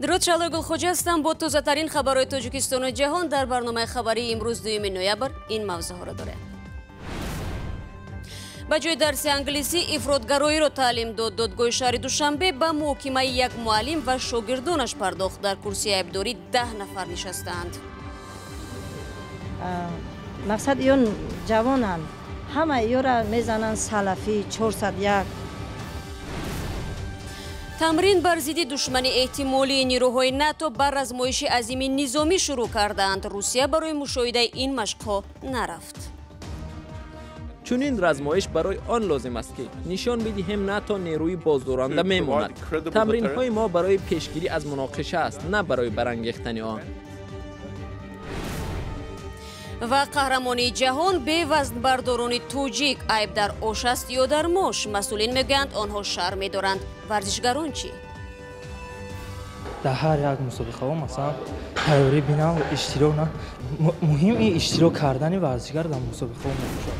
درود شالوگل خوجه هستم با تازه‌ترین خبرهای تاجیکستان و جهان در برنامه خبری امروز 2 نوامبر این موضوع ها را داره. با جای درس انگلیسی افراطگرایی را تعلیم داد. دادگاه شهر دوشنبه به محاکمه یک معلم و شاگردانش پرداخت. در کرسی عیبداری 10 نفر نشستند. مقصد ایون جوانان همه ایورا میزنن سلفی 401. تمرین بر ضد دشمن احتمالی نیروهای ناتو بر آزمایش عظیم نظامی شروع کردند. روسیه برای مشاهده این مشق‌ها نرفت. چنین آزمایش برای آن لازم است که نشان بدهیم ناتو نیروی بازدارنده میماند. تمرین‌های ما برای پیشگیری از مناقشه است، نه برای برانگیختن آن. و قهرمانی جهان به وزن برداران توجیک عیب در آش است یا در ماش؟ مسئولین میگویند آنها شرم می‌دارند. ورزشگران چی؟ در هر یک مسابقه ها مثلا تیاری بینم و اشتراک نه مهم این اشتراک کردن ورزشگر در مسابقه ها میشه.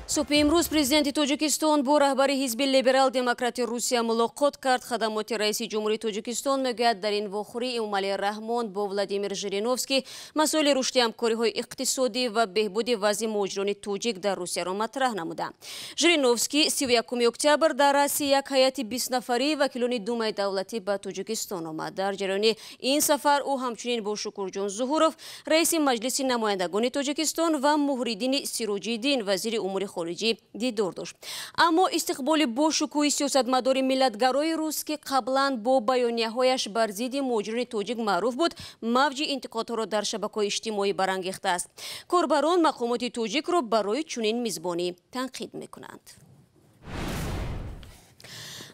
صبح امروز پرزیدنت تاجیکستان با رهبر حزب لیبرال دموکرات روسیه ملاقات کرد. خدمات رئیس جمهوری تاجیکستان میگوید در این واخوری امومالی رحمان با ولادیمیر ژیرینوفسکی مسئول رشد همکاری‌های اقتصادی و بهبود وضع مهاجران تاجیک در روسیه را مطرح نمودند. ژیرینوفسکی 31 اکتبر در رأس یک هیئت 20 نفری وکیلان دومای دولتی به تاجیکستان آمد. در جریان این سفر او همچنین با شکورجان ظهوروف رئیس مجلس نمایندگان تاجیکستان و مهریدین سیروجیدین وزیر امور خارجی دیدار داشت. اما استقبال با شکوه سیاستمدار ملتگرای روس که قبلا با بیانیه‌هایش بر ضد مهاجران تاجیک معروف بود، موج انتقادها را در شبکه‌های اجتماعی برانگیخته است. کاربران مقامات تاجیک را برای چنین میزبانی تنقید میکنند.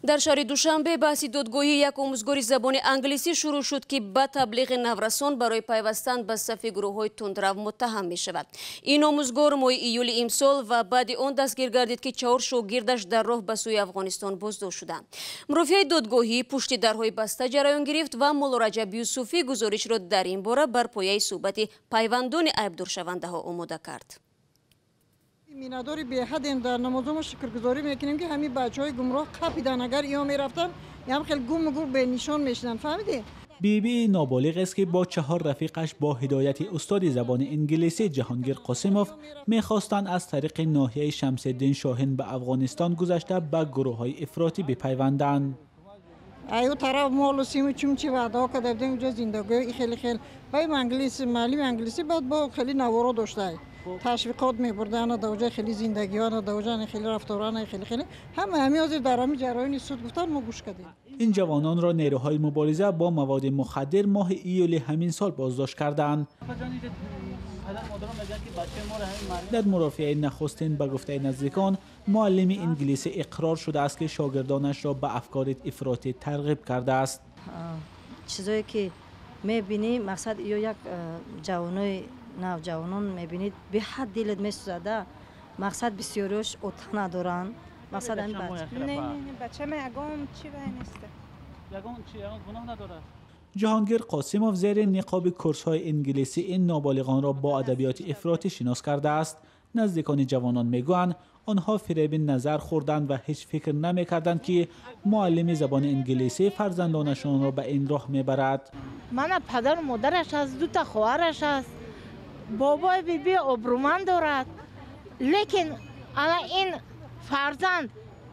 در شهر دوشنبه بحث دادگاهی یک آموزگار زبان انگلیسی شروع شد که به تبلیغ نورسان برای پیوستن به صف گروه‌های تندرو متهم می شود. این آموزگار ماه ایول امسال و بعد آن دستگیر گردید که 4 شاگردش در راه به سوی افغانستان بازداشت شدند. مرافع دادگاهی پشت درهای بسته جریان گرفت و مولا رجب یوسفی گزارش را در این باره بر پایه صحبت پیوندان عیبدار شونده ها آماده کرد. میناداری به حد در نمازم شکرگزاری میکنیم که همین بچهای گمراه قپیدن. اگر اینا میرفتن هم خیلی گم گور به نشان میشدن. فهمیدی؟ بیبی نابالغ است که با 4 رفیقش با هدایت استاد زبان انگلیسی جهانگیر قاسموف میخواستند از طریق ناحیه شمس الدین شاهین به افغانستان گذشته به گروه‌های افراطی بپیوندند. ایو طرف مال و سیم چوم چی وعده کرده بودن اونجا زندگی خیلی باید انگلیسی معلم انگلیسی بعد با خیلی نوارا داشته تشویقات می‌بردن دوجه خیلی زندگیان دوجه خیلی رفتاران خیلی همه از در همین جراین سود گفتن ما گوش کردیم. این جوانان را نیروهای مبارزه با مواد مخدر ماه ایول همین سال بازداشت کردند. در مرافعه نخستین به گفته نزدیکان معلم انگلیسی اقرار شده است که شاگردانش را به افکار افراطی ترغیب کرده است. چیزایی که می‌بینی مقصد یک جوانای نوجوانان می‌بینید به حد دلت می‌سوزه. مقصد بسیاریش اوت ندارن. مقصد این بچه نه بچه ما یگام چی به نیست. یگام چی گناه نداره. جهانگیر قاسموف زیر نقاب کورس‌های انگلیسی این نابالغان را با ادبیات افراطی شناس کرده است. نزدیکان جوانان میگویند آنها فریب نظر خوردند و هیچ فکر نمی‌کردند که معلم زبان انگلیسی فرزندانشان را به این راه میبرد. من پدر و مادرش از 2 تا خواهرش است. بابای بیبی ابرومند دارد. لیکن الان این فرزند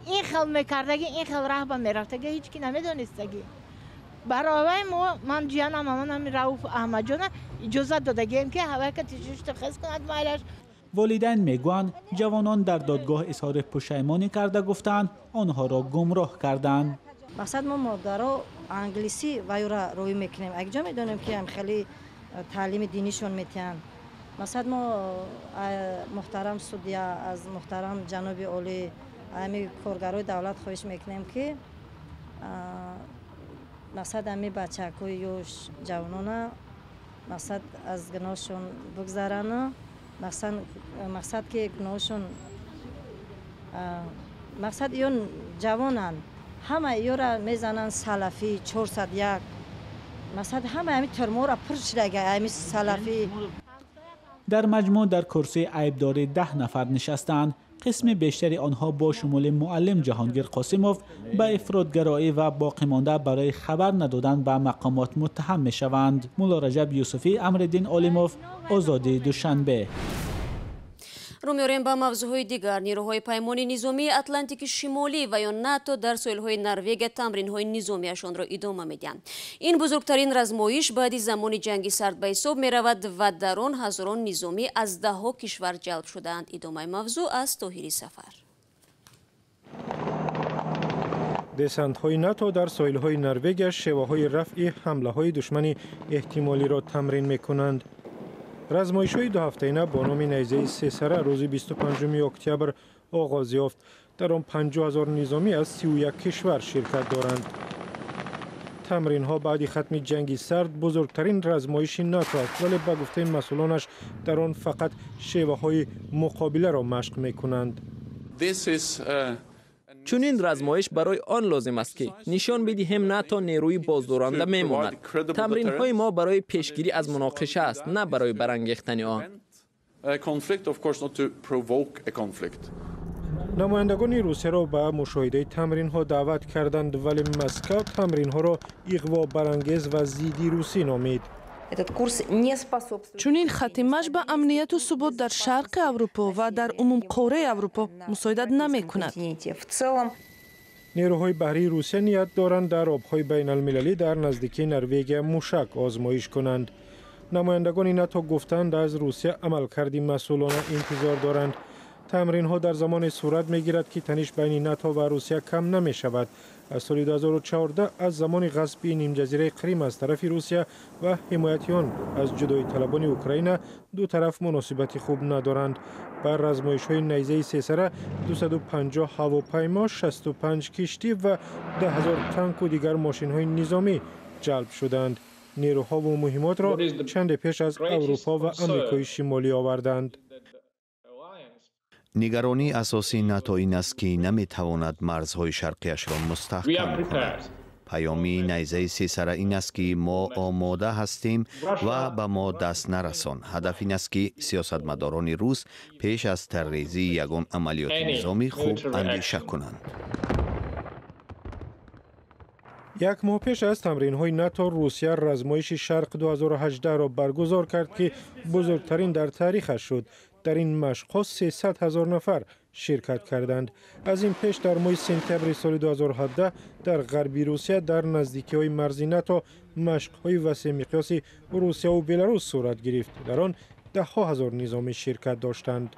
این خیل میکردگی این خیل راه به میرفتگی هیچ کی نمیدونستگی. برای من جانم مامانم رؤوف احمد جان اجازه دادگیم که هوا که تیشش تخص کند مایلش. والدین میگویند جوانان در دادگاه اظهار پشیمانی کرده گفتند آنها را گمراه کردند. مقصد ما مادرها انگلیسی و یورا روی میکنیم. اگه جا میدونیم که هم خیلی تعلیم دینیشون میتین. مثلا ما محترم سودیا از محترم جناب عالی همین کارگرای دولت خواهش میکنیم که مثلا همین بچه‌های یا جوانان مثلا از گناهشون بگذرن. مقصد که گناهشون مقصد ایون جوانان همه ایورا میزنن سلفی 401. مثلا همین ترمورا پرچ دیگه همین سلفی. در مجموع در کرسی عیبداری 10 نفر نشستند. قسم بیشتری آنها با شمول معلم جهانگیر قاسموف به افراطگرایی و باقیمانده برای خبر ندادن به مقامات متهم می شوند. مولا رجب یوسفی، امرالدین عالموف، آزادی دوشنبه. رو می‌آوریم به موضوعهای دیگر. نیروهای پیمانی نظامی اتلانتیک شمالی و یا ناتو در ساحل‌های نروژ تمرین‌های نظامیشان را ادامه می‌دهند. این بزرگترین رزمایش بعد زمان جنگ سرد به حساب می‌رود و در آن هزاران نظامی از ده‌ها کشور جلب شدند. ادامه موضوع از طاهری سفر. دسانت‌های ناتو در ساحل‌های نروژ شیوه‌های رفع حمله‌های دشمن احتمالی را تمرین می‌کنند. رزمایش‌های 2 هفته‌ای با نام نیزه 3 سره روز 25 اکتبر آغاز یافت. در آن 50,000 نظامی از 31 کشور شرکت دارند. تمرین‌ها بعد ختم جنگ سرد بزرگترین رزمایش ناتو است، ولی به گفته مسئولانش در آن فقط شیوه‌های مقابله را مشق می‌کنند. چون این رزمایش برای آن لازم است که نشان بدهیم ناتو نیروی بازدارنده میماند. تمرین های ما برای پیشگیری از مناقشه است، نه برای برانگیختن آن. نمایندگان روسیه را به مشاهده تمرین ها دعوت کردند، ولی مسکو تمرین ها را اغوا برانگیز و ضد روسی نامید. چون این خط مشی به امنیت و ثبات در شرق اروپا و در عموم قاره اروپا مساعدت نمی کند. نیروهای بحری روسیه نیت دارند در آبهای بین المللی در نزدیکی نروژ موشک آزمایش کنند. نمایندگان ناتو گفتند از روسیه عملکرد مسئولانه انتظار دارند. تمرین ها در زمان صورت می گیرد که تنش بین ناتو و روسیه کم نمی شود. از سال 2014 از زمان غصب نیم جزیره کریم از طرف روسیه و حمایتیان از جدایی طلبان اوکراین دو طرف مناسبت خوب ندارند. بر رزمایش های نیزه 3 سره 250 هواپیما، 65 کشتی و 10,000 تانک و دیگر ماشین های نظامی جلب شدند. نیروها و مهمات را چند پیش از اروپا و آمریکای شمالی آوردند. نگرانی اساسی ناتو این است که نمیتواند مرزهای شرقیش را مستحکم کند. پیامی نیزه 3 سره این است که ما آماده هستیم و به ما دست نرسان. هدف این است که سیاستمداران روس پیش از طرحریزی یگان عملیات نظامی خوب اندیشه کنند. یک ماه پیش از تمرین های ناتو، روسیه رزمایش شرق 2018 را برگزار کرد که بزرگترین در تاریخش شد. در این مشق‌ها 300,000 نفر شرکت کردند. از این پیش در ماه سپتامبر سال 2017 در غربی روسیه در نزدیکی‌های مرز ناتو مشق‌های وسیع مقیاس روسیه و بلاروس صورت گرفت. در آن 10,000 نظامی شرکت داشتند.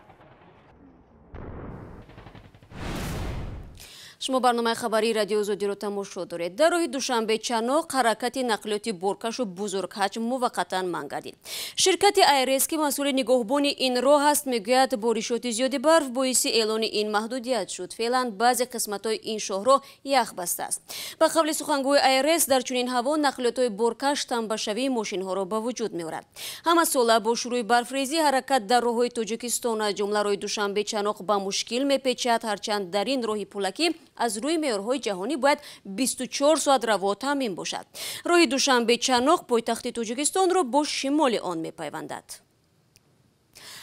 شما برنامه خبری رادیو آزادی رو تماشا دارید. در روز دوشنبه چناق حرکت نقلیاتی برکش و بزرگ حجم موقتا منع گردید. شرکت ایرس که مسئول نگهبانی این راه است میگوید بارشات زیاد برف باعث اعلان این محدودیت شد. فعلا بعضی قسمت‌های این شهر یخ بسته است. به قول سخنگوی ایرس در چنین هوا نقلیات‌های برکش تنبشوی ماشین‌ها را به وجود می‌آورد. همه ساله با شروع برفریزی حرکت در راه‌های تاجیکستان از جمله روز دوشنبه چناق به مشکل می‌پیچد، هرچند در این راه پولکی از روی معیارهای جهانی باید 24 ساعت روا تامین باشد. راه دوشنبه چناق پایتخت تاجیکستان را با شمال آن می‌پیوندد.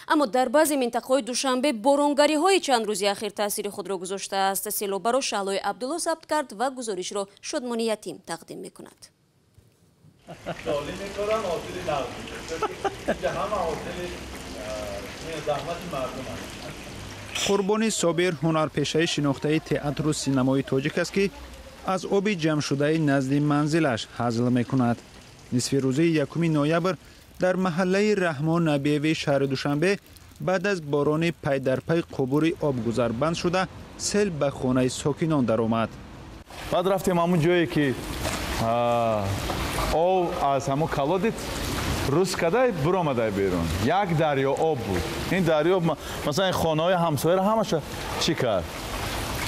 اما در بعضی منطقه‌های دوشنبه بارانگری‌های چند روزی اخیر تاثیر خود را گذاشته است. سیلاب را شعلای عبدالله ثبت کرد و گزارش را شادمانی یتیم تقدیم می‌کند. قربانی صابر هنرپیشه شناخته تئاتر و سینمای تاجیک است که از آب جمع شده نزد منزلش هزل میکند. نصف روز 1 نوامبر در محله رحمان نبیوی شهر دوشنبه بعد از باران پی در پی قبور آبگذر بند شده سیل به خانه ساکنان درآمد. بعد رفتیم همون جایی که آب از همون کالودت روز کده برآمده بیرون. یک دریا آب بود. این دریا مثلا خانه های همسایه را همش چی کرد؟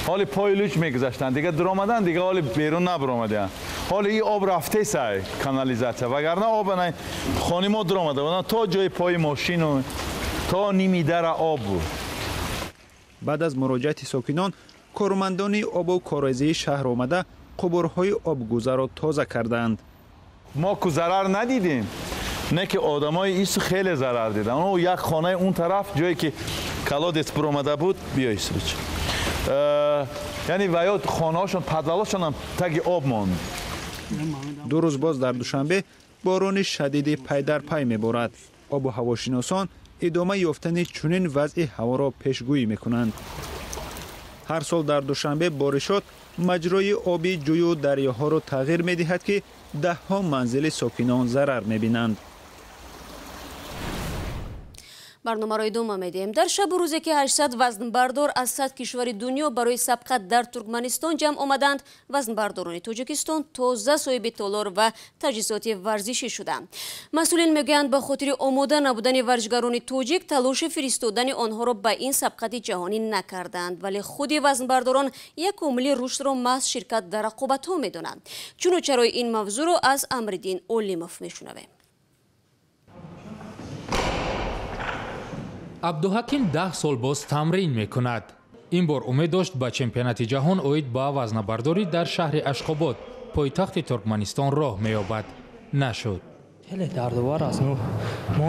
حالی پای لوچ میگذاشتن دیگه در آمدن دیگه حالی بیرون نبرآمدن. حالی این آب رفته سای کانالیزاسیون وگرنه آب نه خانه ما در آمده بود تا جای پای ماشین و تا نیمی در آب بود. بعد از مراجعت ساکنان کارمندان آب و کاریزی شهر آمده قبورهای آبگذر را تازه کردند. ما کو ضرر ندیدیم، نه که آدمای ایسو خیلی ضرر دیدن. اون یک خانه اون طرف جایی که колодец буромада буд биёй суруч яъне ваё хонаҳошон падвалошон ҳам таги об монд. 2 рӯз боз дар душанбе борони шадиди пай дар пай меборад. обу ҳавошиносон идома ёфтани чунин вазъи ҳаворо пешгӯӣ мекунанд. ҳар сол дар душанбе боришот маҷрои оби ҷӯю дарёҳоро тағйир медиҳад ки даҳҳо манзили сокинон зарар мебинанд. барномаро идома медиҳем. Дар шабу рӯзе ки 800 вазнбардор аз 100 кишвари дунё барои сабқат дар Туркманистон ҷамъ омаданд, вазнбардорони Тоҷикистон тоза соҳиби толор ва таҷҳизоти варзишӣ шуданд. Масъулин мегӯянд ба хотири омода набудани варзишгарони тоҷик талоши фиристодани онҳоро ба ин сабқати ҷаҳонӣ накарданд, вале худи вазнбардорон як омили рушдро маҳз ширкат дар рақобатҳо медонанд. чуну чарои ин мавзӯъро аз Амриддин Олимов мешунавем. абдуҳаким 10 сол боз тамрин мекунад. ин бор умед дошт ба чемпионати ҷаҳон оид ба вазнабардорӣ дар шаҳри Ашхобод, пойтахти Туркманистон роҳ меёбад. Нашуд. خیلی دردآور است. ما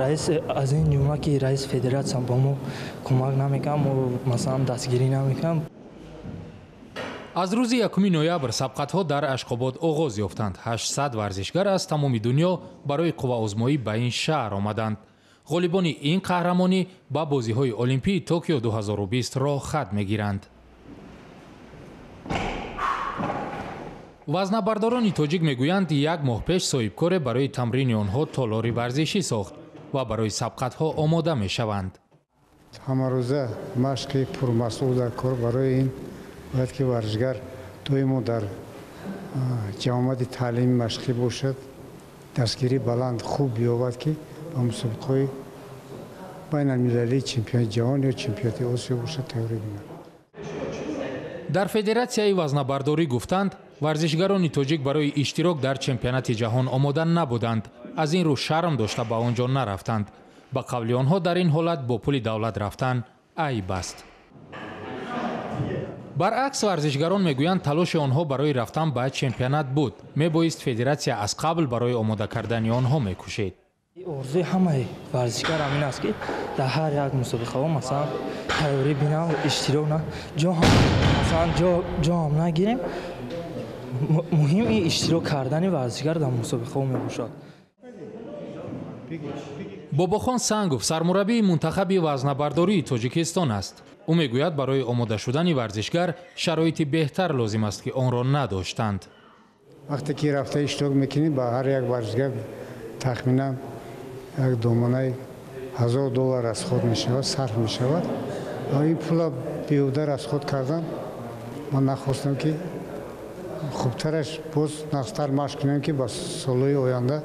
رئیس از این جمله که رئیس فدراسیون با ما کمک نمیکنم و مثلا دستگیری نمیکنم. аз рӯзи 1 ноябр сабқатҳо дар Ашхобод оғоз ёфтанд. 800 варзишгар аз тамоми дунё барои қувваозмоӣ ба ин шаҳр омаданд. ғолибони ин қаҳрамонӣ ба бозиҳои олимпии Токио 2020 ро хат мегиранд. вазнабардорони тоҷик мегӯянд як моҳ пеш соҳибкоре барои тамрини онҳо толори варзишӣ сохт ва барои сабқатҳо омода мешаванд. ҳамарӯза машқи пурмасъул дар кор барои ин бояд ки варзишгар доимо дар ҷамоати таълими машқӣ бошад, дастгирӣ баланд хуб биёбад ки ба мусобиқаҳои байналмилалии чемпионати ҷаҳон ё чемпионати осиё бошад тайёрӣ бинад. дар федератсияи вазнабардорӣ гуфтанд, варзишгарони тоҷик барои иштирок дар чемпионати ҷаҳон омода набуданд, аз ин рӯ шарм дошта ба он ҷо нарафтанд. ба қавли онҳо дар ин ҳолат бо пули давлат рафтан айб аст. баръакс варзишгарон мегӯянд талоши онҳо барои рафтан ба чемпионат буд. мебоист федератсия аз қабл барои омода кардани онҳо мекӯшед. орзуи ҳамаи варзишгар ҳамин аст ки дар ҳар як мусобиқаҳо масалан тайёрӣ бинам, иштирок ҷо ҳам нагирем. муҳим ин иштирок кардани варзишгар дар мусобиқаҳо мебошад. бобохон Сангов сармураббии мунтахаби вазнабардории Тоҷикистон аст. ӯ мегӯяд барои омода шудани варзишгар шароити беҳтар лозим аст ки онро надоштанд. вақте ки рафта иштирок мекунӣ ба ҳар як варзишгар тахминан як домонаи $1000 расход мешавад, сарф мешавад. ин пула беҳуда расход кардан ман нахостам ки хубтараш боз нақстар машқ кунем ки ба солҳои оянда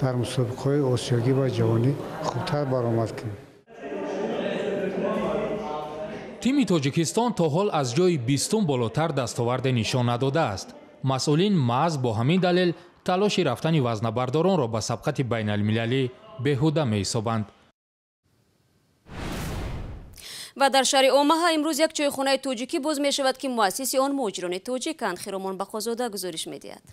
дар мусобиқаҳои осиёгӣ ва ҷаҳонӣ хубтар баромад кунем. тими Тоҷикистон то ҳол аз ҷои 20 болотар дастоварде нишон надодааст. масъулин маҳз бо ҳамин далел талоши рафтани вазнабардоронро ба сабқати байналмилалӣ беҳуда меҳисобанд. ва дар шаҳри Омаҳа имрӯз як чойхонаи тоҷикӣ боз мешавад ки муассиси он муҳоҷирони тоҷиканд. Хиромон Бақозода гузориш медиҳад.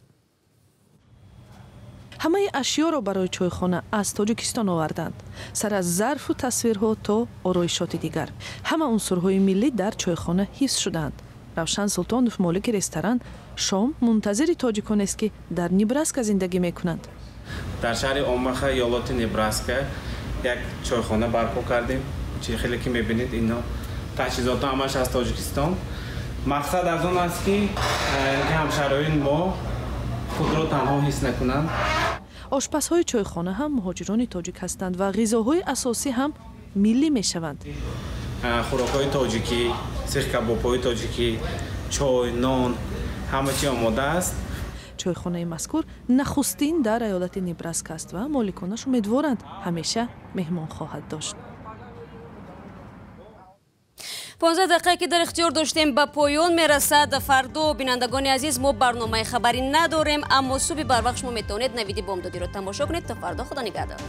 ҳамаи ашёро барои чойхона аз Тоҷикистон оварданд. сар аз зарфу тасвирҳо то ороишоти дигар. ҳама унсурҳои миллӣ дар чойхона ҳифз шуданд. равшан Султонов молики ресторан шом мунтазири тоҷиконест ки дар Небраска зиндагӣ мекунанд. дар шаҳри Омаха ёлоти Небраска як чойхона барпо кардем. хеле ки мебинед ино таҷҳизотҳо ҳамаш аз Тоҷикистон. мақсад аз он аст ки ҳамшарои мо худро танҳо ҳис накунанд. ошпазҳои чойхона ҳам муҳоҷирони тоҷик ҳастанд ва ғизоҳои асосӣ ҳам миллӣ мешаванд. хӯрокҳои тоҷикӣ, сих кабобҳои тоҷикӣ, чой, нон, ҳама чӣ омода аст. чойхонаи мазкур нахустин дар аёлати Небраска аст ва моликонаш умедворанд ҳамеша меҳмон хоҳад дошт. 15 дақиқа ки дар ихтиёр доштем ба поён мерасад. фардо бинандагони азиз мо барномаи хабарӣ надорем, аммо субҳи барвақт шумо метавонед навиди бомдодиро тамошо кунед. Та фардо, худо нигаҳдор.